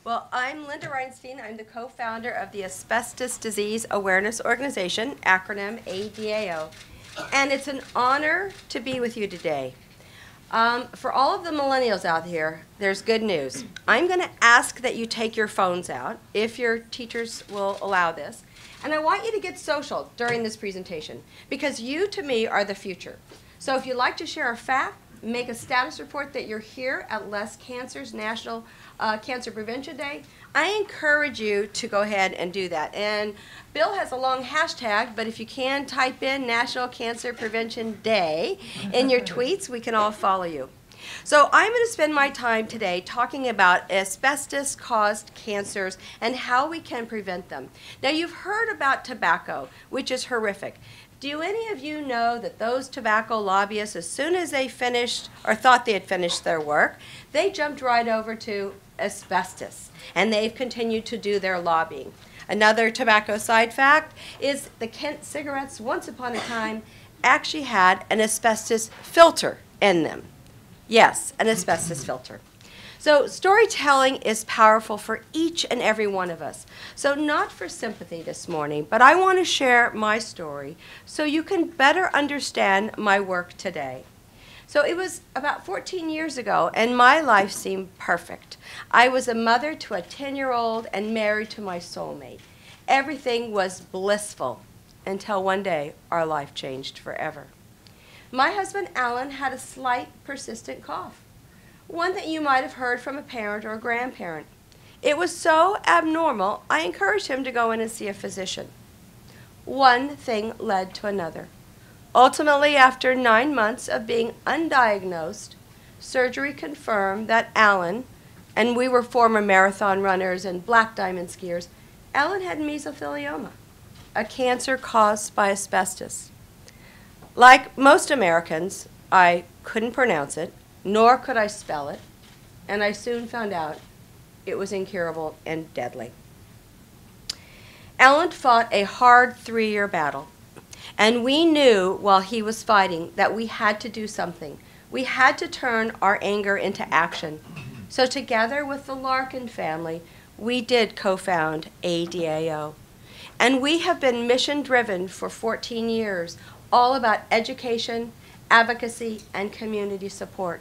Well, I'm Linda Reinstein. I'm the co-founder of the Asbestos Disease Awareness Organization, acronym ADAO. And it's an honor to be with you today. For all of the millennials out here, there's good news. I'm going to ask that you take your phones out, if your teachers will allow this. And I want you to get social during this presentation, because you, to me, are the future. So if you'd like to share a fact, make a status report that you're here at Less Cancer's National Cancer Prevention Day, I encourage you to go ahead and do that. And Bill has a long hashtag, but if you can type in National Cancer Prevention Day in your tweets, we can all follow you. So I'm going to spend my time today talking about asbestos-caused cancers and how we can prevent them. Now, you've heard about tobacco, which is horrific. Do any of you know that those tobacco lobbyists, as soon as they finished or thought they had finished their work, they jumped right over to asbestos, and they've continued to do their lobbying. Another tobacco side fact is the Kent cigarettes, once upon a time, actually had an asbestos filter in them. Yes, an asbestos filter. So storytelling is powerful for each and every one of us. So not for sympathy this morning, but I want to share my story so you can better understand my work today. So it was about 14 years ago, and my life seemed perfect. I was a mother to a 10-year-old and married to my soulmate. Everything was blissful until one day our life changed forever. My husband, Alan, had a slight, persistent cough. One that you might have heard from a parent or a grandparent. It was so abnormal, I encouraged him to go in and see a physician. One thing led to another. Ultimately, after 9 months of being undiagnosed, surgery confirmed that Alan, and we were former marathon runners and black diamond skiers, Alan had mesothelioma, a cancer caused by asbestos. Like most Americans, I couldn't pronounce it, nor could I spell it, and I soon found out it was incurable and deadly. Alan fought a hard 3-year battle, and we knew while he was fighting that we had to do something. We had to turn our anger into action. So together with the Larkin family, we did co-found ADAO. And we have been mission-driven for 14 years, all about education, advocacy, and community support.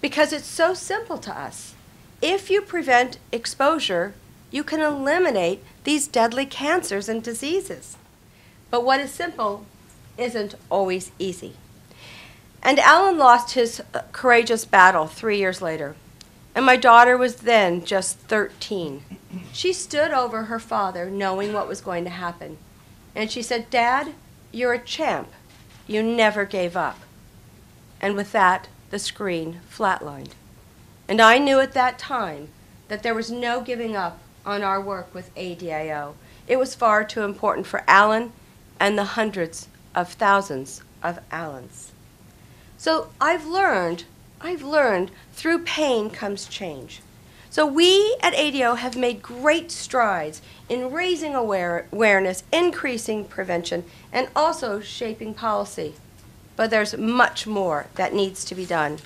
Because it's so simple to us. If you prevent exposure, you can eliminate these deadly cancers and diseases. But what is simple isn't always easy. And Alan lost his courageous battle 3 years later. And my daughter was then just 13. She stood over her father knowing what was going to happen. And she said, "Dad, you're a champ. You never gave up." And with that, the screen flatlined. And I knew at that time that there was no giving up on our work with ADAO. It was far too important for Alan and the hundreds of thousands of Allens. So I've learned through pain comes change. So we at ADAO have made great strides in raising awareness, increasing prevention, and also shaping policy. But there's much more that needs to be done.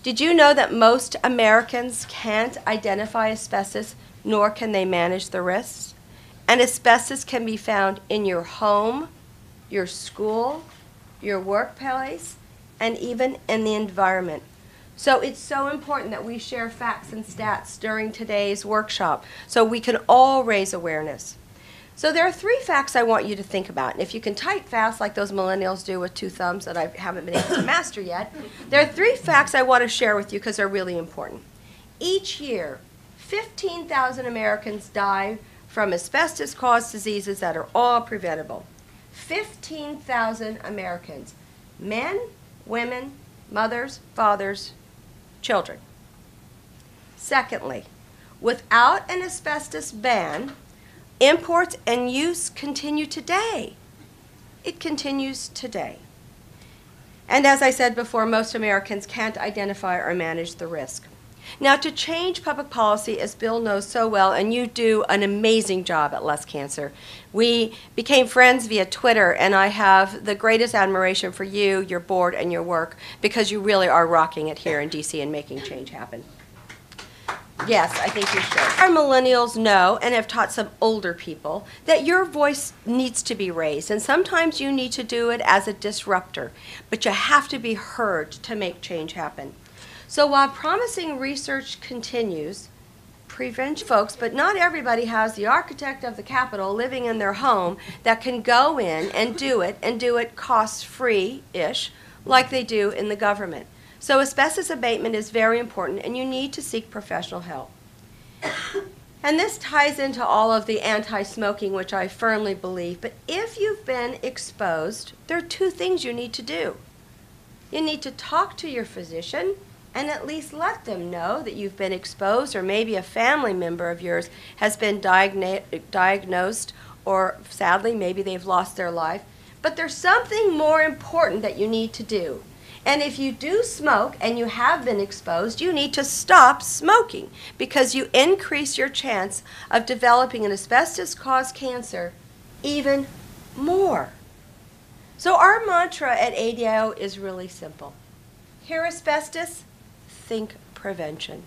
Did you know that most Americans can't identify asbestos, nor can they manage the risks? And asbestos can be found in your home, your school, your workplace, and even in the environment. So it's so important that we share facts and stats during today's workshop so we can all raise awareness. So there are 3 facts I want you to think about. And if you can type fast like those millennials do with 2 thumbs that I haven't been able to master yet, there are 3 facts I want to share with you because they're really important. Each year, 15,000 Americans die from asbestos-caused diseases that are all preventable. 15,000 Americans, men, women, mothers, fathers, children. Secondly, without an asbestos ban, imports and use continue today. It continues today. And as I said before, most Americans can't identify or manage the risk. Now, to change public policy, as Bill knows so well, and you do an amazing job at Less Cancer, we became friends via Twitter, and I have the greatest admiration for you, your board, and your work, because you really are rocking it here in DC and making change happen. Yes, I think you should. Our millennials know and have taught some older people that your voice needs to be raised, and sometimes you need to do it as a disruptor, but you have to be heard to make change happen. So while promising research continues, prevention folks, but not everybody has the architect of the Capitol living in their home that can go in and do it cost-free-ish, like they do in the government. So asbestos abatement is very important, and you need to seek professional help. And this ties into all of the anti-smoking, which I firmly believe. But if you've been exposed, there are two things you need to do. You need to talk to your physician and at least let them know that you've been exposed, or maybe a family member of yours has been diagnosed, or sadly, maybe they've lost their life. But there's something more important that you need to do. And if you do smoke and you have been exposed, you need to stop smoking, because you increase your chance of developing an asbestos-caused cancer even more. So our mantra at ADIO is really simple. Hear asbestos? Think prevention.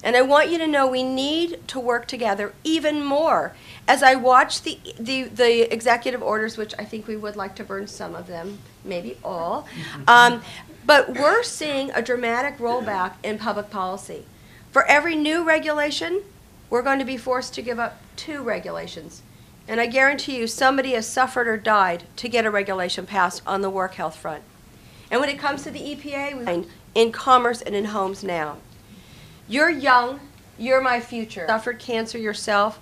And I want you to know we need to work together even more. As I watch the executive orders, which I think we would like to burn some of them, maybe all, but we're seeing a dramatic rollback in public policy. For every new regulation, we're going to be forced to give up 2 regulations. And I guarantee you somebody has suffered or died to get a regulation passed on the work health front. And when it comes to the EPA, we find in commerce and in homes now. You're young, you're my future. Suffered cancer yourself,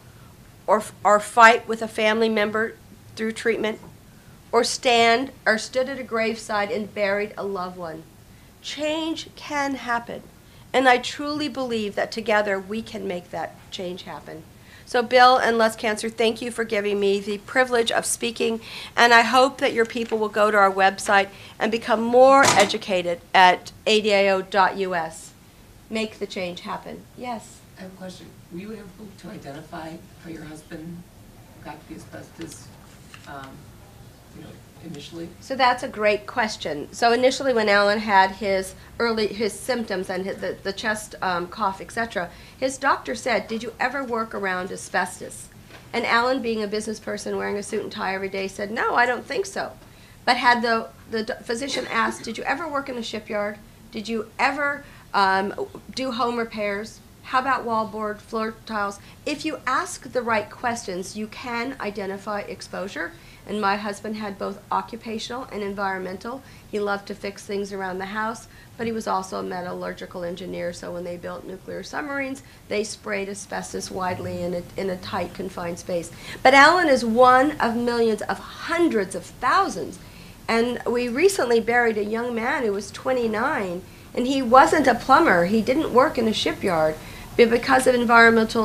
or fight with a family member through treatment, or stood at a graveside and buried a loved one. Change can happen, and I truly believe that together we can make that change happen. So Bill and Less Cancer, thank you for giving me the privilege of speaking, and I hope that your people will go to our website and become more educated at adio.us. Make the change happen. Yes? I have a question. Were you able to identify how your husband got the asbestos, initially? So that's a great question. So initially when Alan had his symptoms and the chest cough, etc., his doctor said, "Did you ever work around asbestos?" And Alan, being a business person wearing a suit and tie every day, said, "No, I don't think so." But had the physician asked, "Did you ever work in a shipyard? Did you ever do home repairs? How about wallboard, floor tiles?" If you ask the right questions, you can identify exposure. And my husband had both occupational and environmental. He loved to fix things around the house, but he was also a metallurgical engineer, so when they built nuclear submarines, they sprayed asbestos widely in a tight, confined space. But Alan is one of millions of hundreds of thousands. And we recently buried a young man who was 29, and he wasn't a plumber. He didn't work in a shipyard, but because of environmental